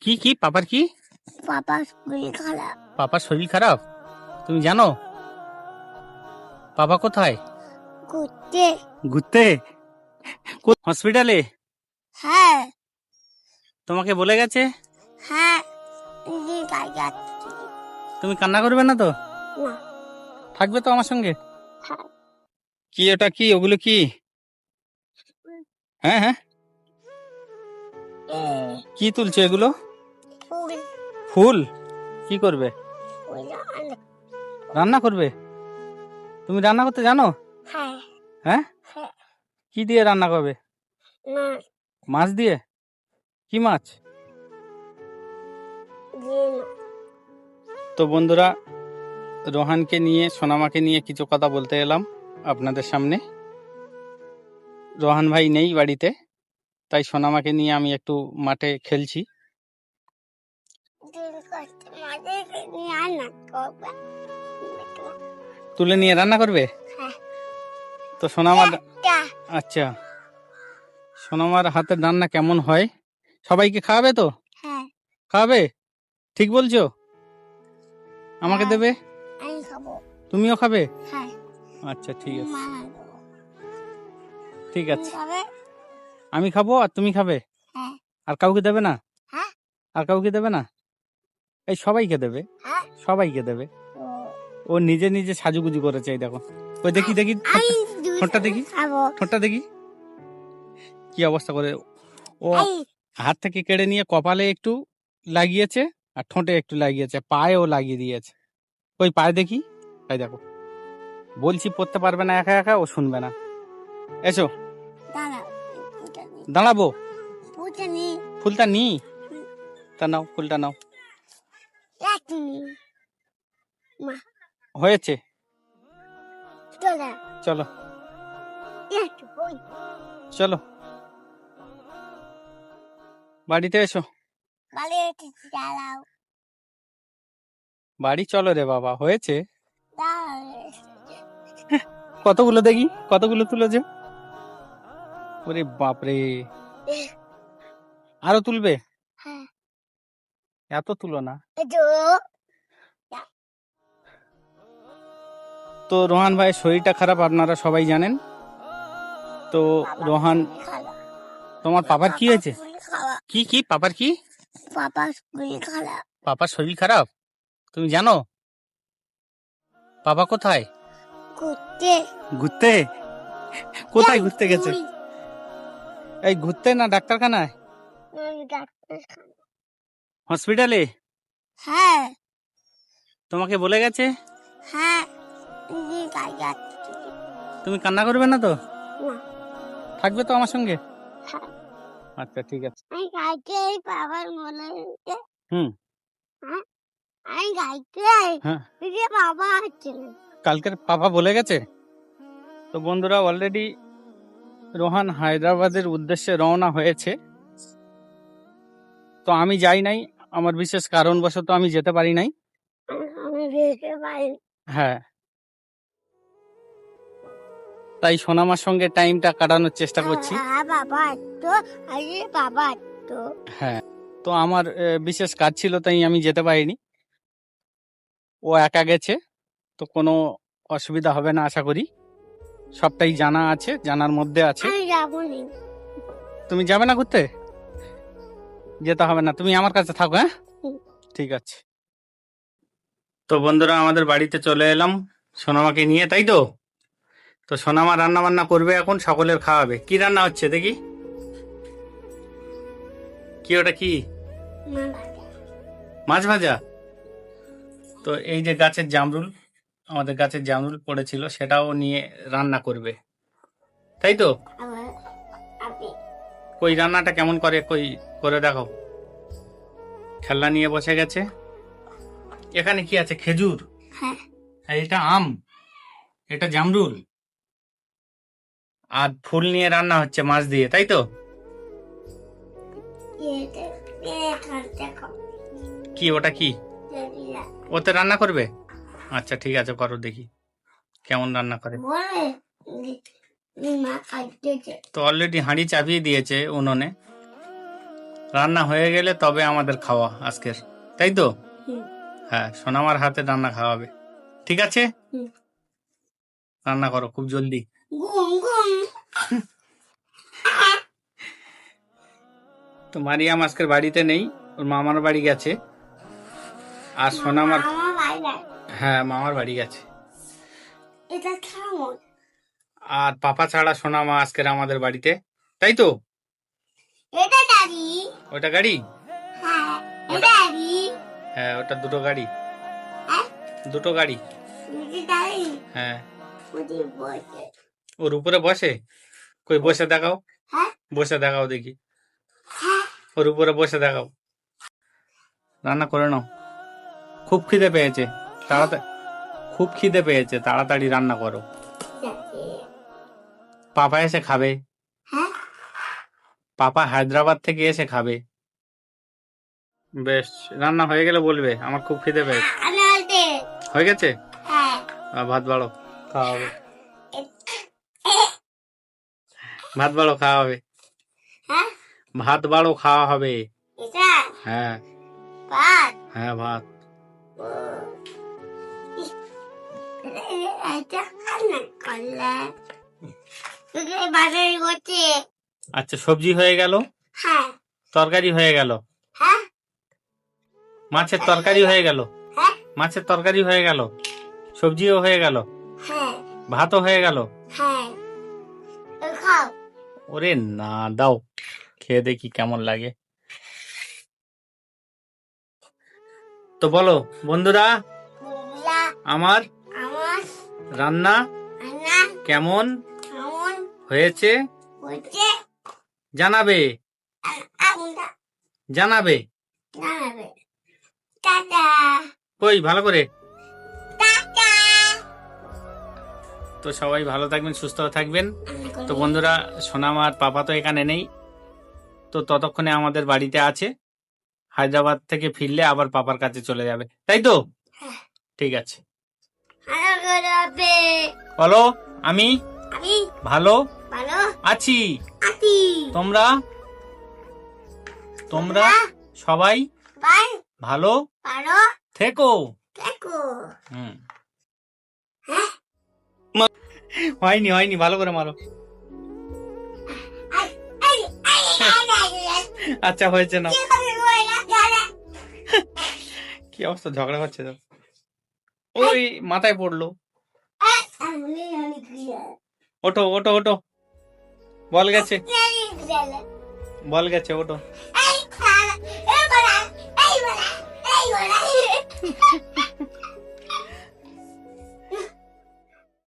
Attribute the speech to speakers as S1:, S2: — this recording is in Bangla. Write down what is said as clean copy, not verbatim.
S1: কি কি পাপার কি?
S2: পাপার শরীর খারাপ।
S1: পাপার শরীর খারাপ? তুমি জানো? পাপা কোথায়?
S2: ঘুরতে।
S1: ঘুরতে? হসপিটালে?
S2: হ্যাঁ
S1: তোমাকে বলে গেছে?
S2: হ্যাঁ যাচ্ছি।
S1: তুমি কান্না করবে না তো?
S2: না।
S1: থাকবে তো আমার সঙ্গে?
S2: হ্যাঁ।
S1: কি ওটা কি? ওগুলো কি? হ্যাঁ হ্যাঁ, কি তুলছো এগুলো?
S2: ফুল।
S1: ফুল? কি করবে? রান্না করবে? তুমি রান্না করতে জানো?
S2: হ্যাঁ
S1: হ্যাঁ,
S2: হ্যাঁ।
S1: কি দিয়ে রান্না করবে?
S2: মাছ
S1: মাছ দিয়ে? কি মাছ?
S2: দিয়ে না।
S1: তো বন্ধুরা, রোহানকে নিয়ে, সোনামাকে নিয়ে কিছু কথা বলতে এলাম আপনাদের সামনে। রোহান ভাই নেই বাড়িতে, তাই সোনামাকে নিয়ে আমি একটু মাঠে খেলছি। তুলে নিয়ে রান্না করবে?
S2: হ্যাঁ।
S1: তো সোনামার, আচ্ছা, সোনামার হাতের রান্না কেমন হয়? সবাইকে খাওয়াবে তো?
S2: হ্যাঁ
S1: খাওয়াবে? ঠিক বলছো? আমাকে
S2: হ্যাঁ।
S1: দেবে?
S2: আমি খাবো।
S1: তুমিও খাবে?
S2: হ্যাঁ।
S1: আচ্ছা ঠিক আছে,
S2: মামা দেবো।
S1: ঠিক
S2: তুমি
S1: আছে।
S2: খাবে?
S1: আমি খাবো আর তুমি খাবে?
S2: হ্যাঁ।
S1: আর কাউকে দেবে না?
S2: হ্যাঁ।
S1: আর কাউকে দেবে না? এই সবাইকে দেবে,
S2: হ্যাঁ।
S1: সবাইকে দেবে।
S2: ও,
S1: ও নিজে নিজে সাজুগুজু করেছে, এই দেখো। ওই দেখি দেখি
S2: আমি
S1: ঠোঁটটা দেখি,
S2: খাবো।
S1: ঠোঁটটা দেখি কি অবস্থা করে। ও
S2: এই,
S1: হাত থেকে কেড়ে নিয়ে কপালে একটু লাগিয়েছে আর ঠোঁটে একটু লাগিয়েছে, পায়েও লাগিয়ে দিয়েছে। ওই পায়ে দেখি, এই দেখো। বলছি পড়তে পারবে না একা একা, ও শুনবে না। এসো।
S2: দাঁড়াও, ফুলটা নি।
S1: দাঁড়াবো?
S2: ফুলটা নি।
S1: ফুলটা নি? তা নাও, ফুলটা নাও।
S2: একটু নি। মা,
S1: হয়েছে,
S2: চলে।
S1: চলো
S2: একটু ওই।
S1: চলো বাড়িতে এসো।
S2: বালি একটু দাঁড়াও।
S1: বাড়ি চলো রে বাবা, হয়েছে।
S2: দাঁড়াও।
S1: কতগুলো দেখি, কতগুলো তুলেছে? ওরে বাপরে, আরো তুলবে?
S2: হ্যাঁ।
S1: এত তুলো না।
S2: একটু।
S1: তো রোহান ভাইয়ের শরীরটা খারাপ, আপনারা সবাই জানেন। তো রোহান,
S2: খারাপ।
S1: তোমার পাপার কি হয়েছে?
S2: খারাপ।
S1: কি কি পাপার কি?
S2: পাপার শরীর খারাপ।
S1: পাপার শরীর খারাপ? তুমি জানো? পাপা কোথায়?
S2: ঘুরতে।
S1: ঘুরতে? কোথায় ঘুরতে গেছে? এই ঘুরতে না ডাক্তারখানায়? হসপিটালে?
S2: হ্যাঁ
S1: তোমাকে বলে গেছে?
S2: হ্যাঁ যাচ্ছি।
S1: তুমি কান্না করবে না তো?
S2: না।
S1: থাকবে তো আমার সঙ্গে?
S2: হ্যাঁ।
S1: আচ্ছা ঠিক আছে।
S2: আমি গাইতে বাবার মনে হচ্ছে।
S1: হুম।
S2: হ্যাঁ, আমি গাইতে
S1: হ্যাঁ,
S2: বাবা আছে।
S1: কালকের পাপা বলে গেছে। তো বন্ধুরা, অলরেডি রোহান হায়দ্রাবাদের উদ্দেশ্যে রওনা হয়েছে। তো আমি যাই নাই, আমার বিশেষ কারণবশত আমি যেতে পারি নাই।
S2: আমি যেতে পারি।
S1: হ্যাঁ, তাই সোনামার সঙ্গে টাইমটা কাটানোর চেষ্টা করছি।
S2: বাবা তো আরে বাবা তো।
S1: হ্যাঁ, তো আমার বিশেষ কাজ ছিল, তাই আমি যেতে পারিনি। ও একা গেছে, তো কোনো অসুবিধা হবে না আশা করি। সবটাই জানা আছে, জানার মধ্যে আছে।
S2: আমি যাবো না।
S1: তুমি যাবে না ঘুরতে? যেতে হবে না, তুমি আমার কাছে থাকো। হ্যাঁ
S2: হুম।
S1: ঠিক আছে। তো বন্ধুরা, আমাদের বাড়িতে চলে এলাম সোনামাকে নিয়ে, তাই তো? তো সোনামা রান্না বান্না করবে এখন, সকলের খাওয়াবে। কি রান্না হচ্ছে দেখি? কি ওটা কি? মাছ ভাজা? তো এই যে গাছের জামরুল, আমাদের গাছের জামরুল পড়েছিল, সেটাও নিয়ে রান্না করবে, তাই তো? কই রান্নাটা কেমন করে, কই করে দেখো। খেলনা নিয়ে বসে গেছে। এখানে কি আছে? খেজুর?
S2: হ্যাঁ।
S1: আর এটা আম, এটা জামরুল, আর ফুল নিয়ে রান্না হচ্ছে মাছ দিয়ে, তাই তো? কি ওটা কি? ওতে রান্না করবে? আচ্ছা ঠিক আছে, করো দেখি কেমন রান্না করে। তো অলরেডি হাঁড়ি চাপিয়ে দিয়েছে উনুনে, রান্না হয়ে গেলে তবে আমাদের খাওয়া আজকের, তাই তো?
S2: হুম।
S1: হ্যাঁ, সোনামার হাতে রান্না খাওয়াবে, ঠিক আছে?
S2: হুম।
S1: রান্না করো খুব জলদি।
S2: ঘুম ঘুম।
S1: তো মারিয়াম আজকের বাড়িতে নেই, ওর মামার বাড়ি গেছে। আর সোনামার,
S2: আমার বাইরে
S1: হ্যাঁ মামার বাড়ি গেছে।
S2: এটা কেমন?
S1: আর পাপা ছাড়া সোনামা আজকের আমাদের বাড়িতে, তাই তো?
S2: এটা দাদি।
S1: ওটা গাড়ি?
S2: হ্যাঁ
S1: ওটা-
S2: এটা দাদি।
S1: হ্যাঁ ওটা দুটো গাড়ি,
S2: হ্যাঁ
S1: দুটো গাড়ি।
S2: এটা দাদি।
S1: হ্যাঁ
S2: ওটি বসে।
S1: ওর উপরে বসে, কই বসে দেখাও,
S2: হ্যাঁ
S1: বসে দেখাও দেখি,
S2: হ্যাঁ
S1: ওর উপরে বসে দেখাও। রান্না করে নাও, খুব খিদে পেয়েছে, তাড়াতাড়ি, খুব খিদে পেয়েছে, তাড়াতাড়ি রান্না করো। পাপা এসে খাবে,
S2: হ্যাঁ
S1: পাপা হায়দ্রাবাদ থেকে এসে খাবে। বেশ, রান্না হয়ে গেলে বলবে, আমার খুব খিদে পেয়েছে।
S2: আমি আলতে।
S1: হয়ে গেছে?
S2: হ্যাঁ
S1: ভাত বাড়ো, খাওয়া হবে। ভাত বাড়ো, খাওয়া হবে।
S2: হ্যাঁ
S1: ভাত বাড়ো, খাওয়া হবে।
S2: এটা
S1: হ্যাঁ
S2: ভাত।
S1: হ্যাঁ ভাত।
S2: এটা রান্না করলে বাজারে করছে।
S1: আচ্ছা, সবজি হয়ে গেল,
S2: হ্যাঁ
S1: তরকারি হয়ে গেল,
S2: হ্যাঁ
S1: মাছের তরকারি হয়ে গেল,
S2: হ্যাঁ
S1: মাছের তরকারি হয়ে গেল, সবজিও হয়ে গেল,
S2: হ্যাঁ
S1: ভাতও হয়ে গেল।
S2: হ্যাঁ খাও।
S1: ওরে না, দাও খেয়ে দেখি কেমন লাগে। তো বলো বন্ধুরা,
S2: বুঝলা
S1: আমার
S2: আমার
S1: রান্না
S2: রান্না
S1: কেমন
S2: কেমন
S1: হয়েছে
S2: হচ্ছে
S1: জানাবে,
S2: আমরা
S1: জানাবে।
S2: জানাবে। টাটা
S1: কই ভালো করে।
S2: টাটা।
S1: তো সবাই ভালো থাকবেন, সুস্থ থাকবেন। তো বন্ধুরা, সোনাম আর পাপা তো এখানে নেই, তো ততক্ষণে আমাদের বাড়িতে আছে। হায়দ্রাবাদ থেকে ফিরলে আবার পাপার কাছে চলে যাবে, তাই তো?
S2: হ্যাঁ।
S1: ঠিক আছে,
S2: ভালো করে হবে।
S1: বলো আমি
S2: আমি
S1: ভালো
S2: ভালো
S1: আছি।
S2: আছি।
S1: তোমরা তোমরা সবাই
S2: পাই
S1: ভালো
S2: ভালো
S1: থেকো।
S2: দেখো।
S1: হুম,
S2: হ্যাঁ
S1: হয়নি হয়নি, ভালো করে মারো।
S2: আই আই আই আই
S1: আচ্ছা হয়েছে না,
S2: কি করে বলা জানা।
S1: কি অবস্থা, ঝগড়া হচ্ছে তো, ওই মাথায় পড়লো।
S2: আমি আমি ক্রিয়া
S1: ওঠো ওঠো ওঠো, বল গেছে,
S2: এই ক্রিয়া
S1: বল গেছে, ওঠো।
S2: এই বলা এই বলা এই বলা